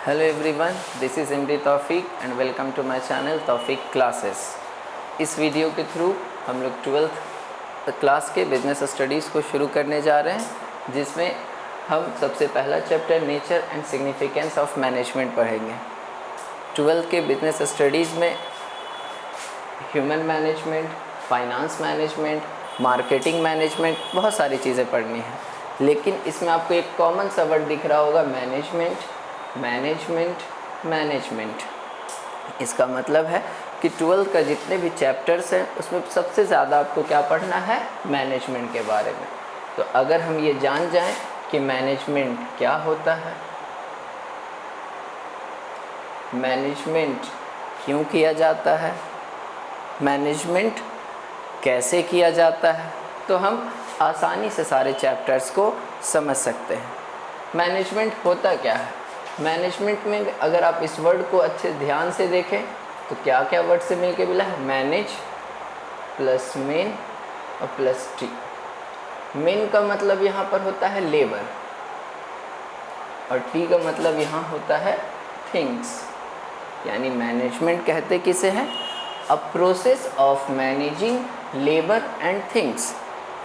Hello everyone, this is Imri Taufiq and welcome to my channel Taufiq classes. इस video के through हम लोग 12th क्लास के बिजनेस स्टडीज़ को शुरू करने जा रहे हैं, जिसमें हम सबसे पहला chapter nature and significance of management पढ़ेंगे। 12th के बिजनेस स्टडीज़ में human management, finance management, marketing management, बहुत सारी चीज़ें पढ़नी हैं। लेकिन इसमें आपको एक कॉमन सा वर्ड दिख रहा होगा, मैनेजमेंट, मैनेजमेंट, मैनेजमेंट। इसका मतलब है कि 12th का जितने भी चैप्टर्स हैं उसमें सबसे ज़्यादा आपको क्या पढ़ना है, मैनेजमेंट के बारे में। तो अगर हम ये जान जाएं कि मैनेजमेंट क्या होता है, मैनेजमेंट क्यों किया जाता है, मैनेजमेंट कैसे किया जाता है, तो हम आसानी से सारे चैप्टर्स को समझ सकते हैं। मैनेजमेंट होता क्या है? मैनेजमेंट में अगर आप इस वर्ड को अच्छे ध्यान से देखें तो क्या क्या वर्ड से मिलके मिला है, मैनेज प्लस मेन और प्लस टी। मेन का मतलब यहाँ पर होता है लेबर और टी का मतलब यहाँ होता है थिंग्स। यानी मैनेजमेंट कहते किसे हैं? A process of managing labour and things.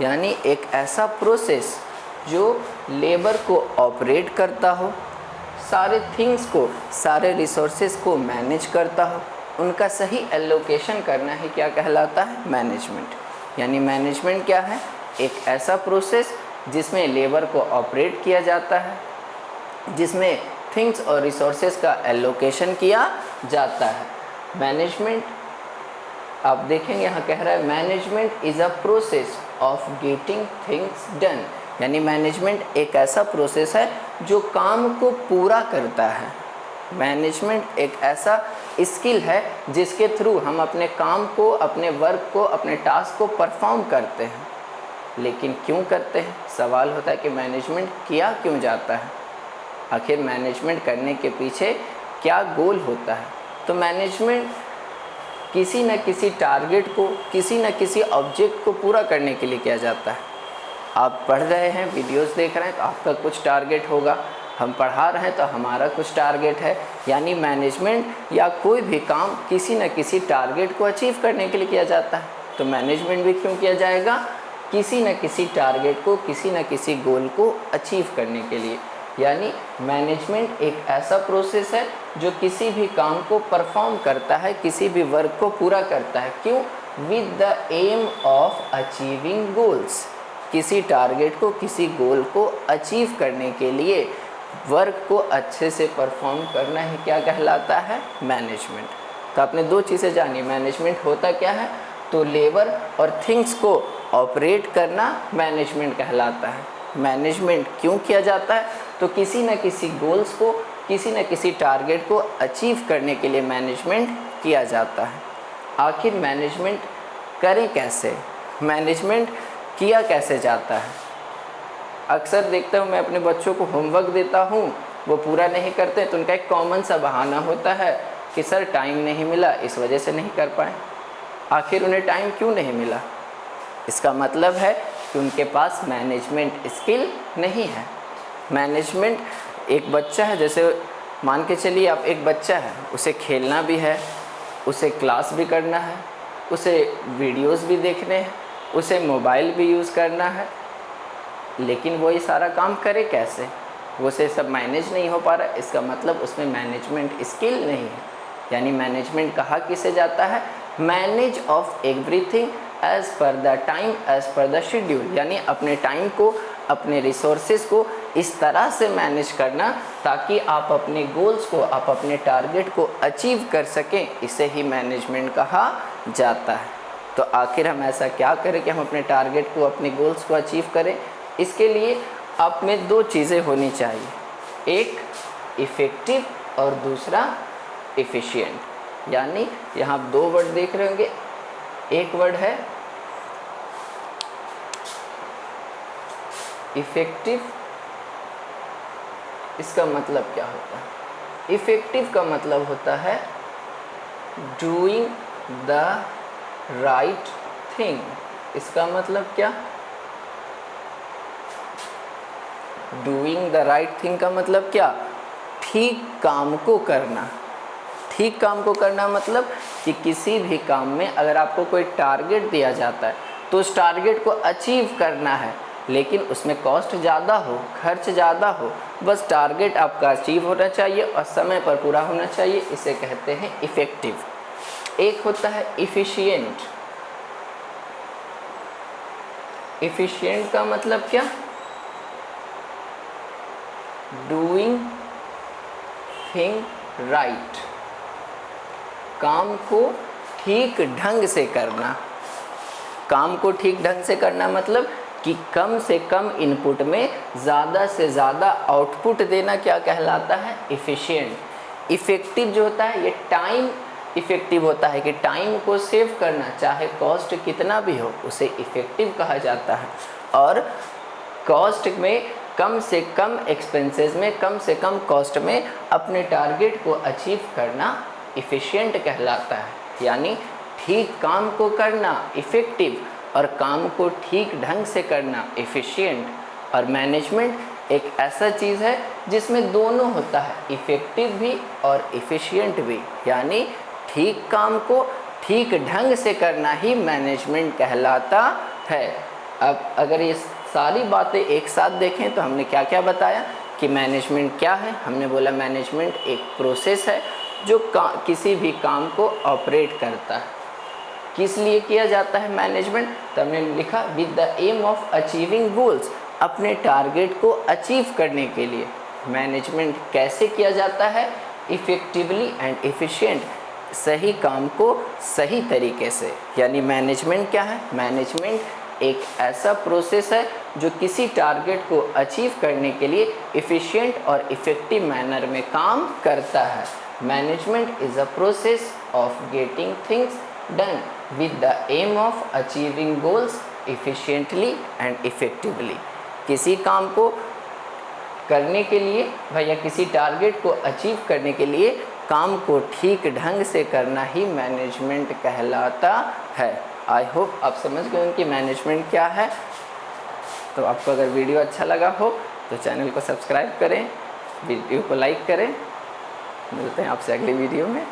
यानी एक ऐसा प्रोसेस जो लेबर को ऑपरेट करता हो, सारे थिंग्स को, सारे रिसोर्सेज को मैनेज करता हो, उनका सही एलोकेशन करना ही क्या कहलाता है, मैनेजमेंट। यानी मैनेजमेंट क्या है? एक ऐसा प्रोसेस जिसमें लेबर को ऑपरेट किया जाता है, जिसमें थिंग्स और रिसोर्सेज का एलोकेशन किया जाता है। मैनेजमेंट आप देखेंगे यहाँ कह रहा है management is a process of getting things done. यानी मैनेजमेंट एक ऐसा प्रोसेस है जो काम को पूरा करता है। मैनेजमेंट एक ऐसा स्किल है जिसके थ्रू हम अपने काम को, अपने वर्क को, अपने टास्क को परफॉर्म करते हैं। लेकिन क्यों करते हैं? सवाल होता है कि मैनेजमेंट किया क्यों जाता है, आखिर मैनेजमेंट करने के पीछे क्या गोल होता है। तो मैनेजमेंट किसी न किसी टारगेट को, किसी न किसी ऑब्जेक्ट को पूरा करने के लिए किया जाता है। आप पढ़ रहे हैं, वीडियोस देख रहे हैं तो आपका कुछ टारगेट होगा, हम पढ़ा रहे हैं तो हमारा कुछ टारगेट है। यानी मैनेजमेंट या कोई भी काम किसी न किसी टारगेट को अचीव करने के लिए किया जाता है। तो मैनेजमेंट भी क्यों किया जाएगा? किसी न किसी टारगेट को, किसी न किसी गोल को अचीव करने के लिए। यानी मैनेजमेंट एक ऐसा प्रोसेस है जो किसी भी काम को परफॉर्म करता है, किसी भी वर्क को पूरा करता है। क्यों? With the aim of achieving goals. किसी टारगेट को, किसी गोल को अचीव करने के लिए वर्क को अच्छे से परफॉर्म करना ही क्या कहलाता है, मैनेजमेंट। तो आपने दो चीज़ें जानी, मैनेजमेंट होता क्या है, तो लेबर और थिंग्स को ऑपरेट करना मैनेजमेंट कहलाता है। मैनेजमेंट क्यों किया जाता है? तो किसी न किसी गोल्स को, किसी न किसी टारगेट को अचीव करने के लिए मैनेजमेंट किया जाता है। आखिर मैनेजमेंट करें कैसे, मैनेजमेंट किया कैसे जाता है? अक्सर देखता हूँ मैं अपने बच्चों को होमवर्क देता हूँ, वो पूरा नहीं करते तो उनका एक कॉमन सा बहाना होता है कि सर टाइम नहीं मिला, इस वजह से नहीं कर पाए। आखिर उन्हें टाइम क्यों नहीं मिला? इसका मतलब है कि उनके पास मैनेजमेंट स्किल नहीं है। मैनेजमेंट, एक बच्चा है, जैसे मान के चलिए आप एक बच्चा है, उसे खेलना भी है, उसे क्लास भी करना है, उसे वीडियोस भी देखने हैं, उसे मोबाइल भी यूज़ करना है, लेकिन वो ये सारा काम करे कैसे? वो से सब मैनेज नहीं हो पा रहा। इसका मतलब उसमें मैनेजमेंट स्किल नहीं है। यानी मैनेजमेंट कहा किसे जाता है, manage of everything as per the time, as per the schedule. यानी अपने टाइम को, अपने रिसोर्सेज को इस तरह से मैनेज करना ताकि आप अपने गोल्स को, आप अपने टारगेट को अचीव कर सकें, इसे ही मैनेजमेंट कहा जाता है। तो आखिर हम ऐसा क्या करें कि हम अपने टारगेट को, अपने गोल्स को अचीव करें? इसके लिए आप में दो चीज़ें होनी चाहिए, एक इफ़ेक्टिव और दूसरा एफिशिएंट। यानी यहाँ दो वर्ड देख रहे होंगे, एक वर्ड है इफ़ेक्टिव। इसका मतलब क्या होता है? इफ़ेक्टिव का मतलब होता है डूइंग द राइट थिंग। इसका मतलब क्या? डूइंग द राइट थिंग का मतलब क्या? ठीक काम को करना। ठीक काम को करना मतलब कि किसी भी काम में अगर आपको कोई टारगेट दिया जाता है तो उस टारगेट को अचीव करना है, लेकिन उसमें कॉस्ट ज़्यादा हो, खर्च ज़्यादा हो, बस टारगेट आपका अचीव होना चाहिए और समय पर पूरा होना चाहिए, इसे कहते हैं इफ़ेक्टिव। एक होता है इफ़िशिएंट। इफ़िशिएंट का मतलब क्या? डूइंग थिंग राइट, काम को ठीक ढंग से करना। काम को ठीक ढंग से करना मतलब कि कम से कम इनपुट में ज़्यादा से ज़्यादा आउटपुट देना क्या कहलाता है? इफ़िशिएंट। इफ़ेक्टिव जो होता है ये टाइम इफ़ेक्टिव होता है कि टाइम को सेव करना, चाहे कॉस्ट कितना भी हो, उसे इफ़ेक्टिव कहा जाता है। और कॉस्ट में कम से कम एक्सपेंसेस में, कम से कम कॉस्ट में अपने टारगेट को अचीव करना इफ़िशिएंट कहलाता है। यानी ठीक काम को करना इफ़ेक्टिव और काम को ठीक ढंग से करना इफ़िशिएंट। और मैनेजमेंट एक ऐसा चीज़ है जिसमें दोनों होता है, इफ़ेक्टिव भी और इफ़िशिएंट भी। यानी ठीक काम को ठीक ढंग से करना ही मैनेजमेंट कहलाता है। अब अगर ये सारी बातें एक साथ देखें तो हमने क्या क्या बताया कि मैनेजमेंट क्या है। हमने बोला मैनेजमेंट एक प्रोसेस है जो किसी भी काम को ऑपरेट करता है। किस लिए किया जाता है मैनेजमेंट? तो हमने लिखा with the aim of achieving goals, अपने टारगेट को अचीव करने के लिए। मैनेजमेंट कैसे किया जाता है? इफ़ेक्टिवली एंड एफिशिएंट, सही काम को सही तरीके से। यानी मैनेजमेंट क्या है? मैनेजमेंट एक ऐसा प्रोसेस है जो किसी टारगेट को अचीव करने के लिए एफिशिएंट और इफ़ेक्टिव मैनर में काम करता है। Management is a process of getting things done with the aim of achieving goals efficiently and effectively। किसी काम को करने के लिए या किसी टारगेट को अचीव करने के लिए काम को ठीक ढंग से करना ही मैनेजमेंट कहलाता है। आई होप आप समझ गए हैं कि मैनेजमेंट क्या है। तो आपको अगर वीडियो अच्छा लगा हो तो चैनल को सब्सक्राइब करें, वीडियो को लाइक करें। मिलते हैं आपसे अगली वीडियो में।